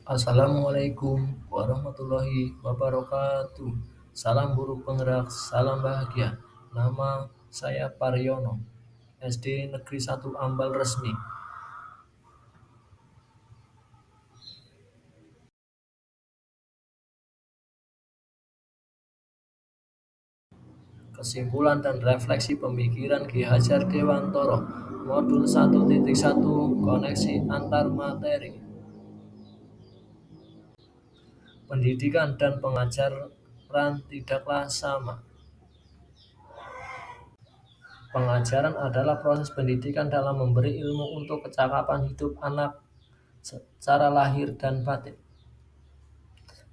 Assalamualaikum warahmatullahi wabarakatuh. Salam guru penggerak, salam bahagia. Nama saya Paryono, SD Negeri 1 Ambal Resmi. Kesimpulan dan refleksi pemikiran Ki Hajar Dewantoro. Modul 1.1 Koneksi antar materi. Pendidikan dan pengajaran tidaklah sama. Pengajaran adalah proses pendidikan dalam memberi ilmu untuk kecakapan hidup anak secara lahir dan batin.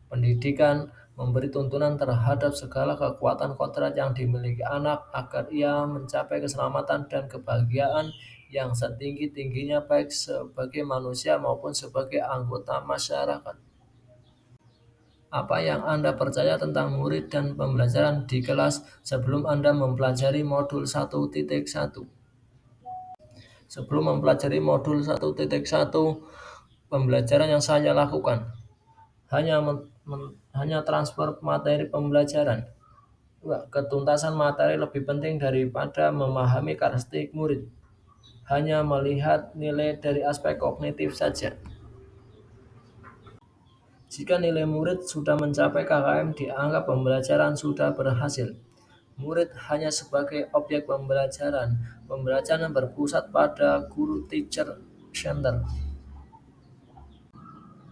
Pendidikan memberi tuntunan terhadap segala kekuatan kodrat yang dimiliki anak agar ia mencapai keselamatan dan kebahagiaan yang setinggi-tingginya baik sebagai manusia maupun sebagai anggota masyarakat. Apa yang Anda percaya tentang murid dan pembelajaran di kelas sebelum Anda mempelajari modul 1.1? Sebelum mempelajari modul 1.1, pembelajaran yang saya lakukan hanya transfer materi pembelajaran. Ketuntasan materi lebih penting daripada memahami karakteristik murid. Hanya melihat nilai dari aspek kognitif saja. Jika nilai murid sudah mencapai KKM, dianggap pembelajaran sudah berhasil. Murid hanya sebagai objek pembelajaran. Pembelajaran berpusat pada guru teacher center.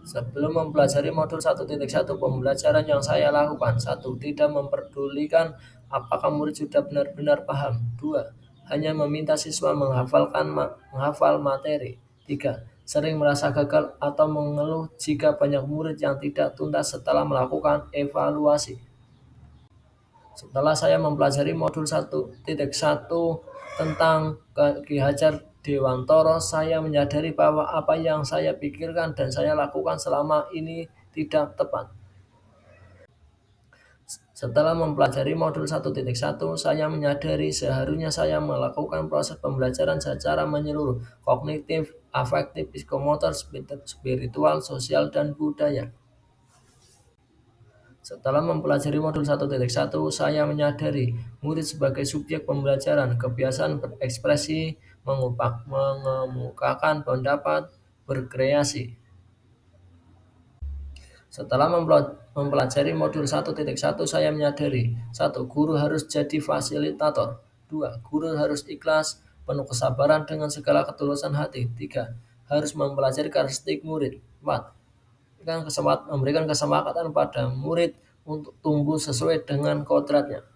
Sebelum mempelajari modul 1.1, pembelajaran yang saya lakukan: 1. Tidak memperdulikan apakah murid sudah benar-benar paham. 2. Hanya meminta siswa menghafal materi. 3. Sering merasa gagal atau mengeluh jika banyak murid yang tidak tuntas setelah melakukan evaluasi. Setelah saya mempelajari modul 1.1 tentang Ki Hajar Dewantoro, saya menyadari bahwa apa yang saya pikirkan dan saya lakukan selama ini tidak tepat. Setelah mempelajari modul 1.1, saya menyadari seharusnya saya melakukan proses pembelajaran secara menyeluruh: kognitif, afektif, psikomotor, spiritual, sosial, dan budaya. Setelah mempelajari modul 1.1, saya menyadari murid sebagai subjek pembelajaran, kebiasaan berekspresi, mengemukakan pendapat, berkreasi. Setelah mempelajari modul 1.1, saya menyadari: 1. Guru harus jadi fasilitator. 2. Guru harus ikhlas, penuh kesabaran dengan segala ketulusan hati. 3. Harus mempelajari karakteristik murid. 4. Memberikan kesempatan pada murid untuk tumbuh sesuai dengan kodratnya.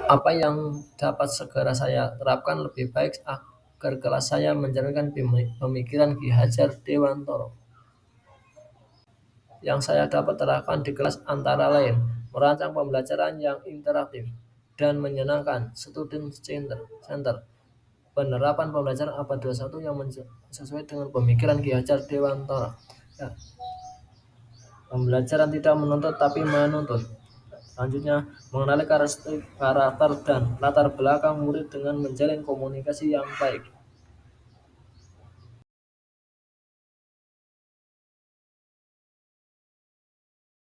Apa yang dapat segera saya terapkan lebih baik agar kelas saya menjalankan pemikiran Ki Hajar Dewantoro? Yang saya dapat terapkan di kelas antara lain: merancang pembelajaran yang interaktif dan menyenangkan, student center, penerapan pembelajaran abad 21 yang sesuai dengan pemikiran Ki Hajar Dewantoro. Ya. Pembelajaran tidak menuntut tapi menuntun. Selanjutnya, mengenali karakter dan latar belakang murid dengan menjalin komunikasi yang baik.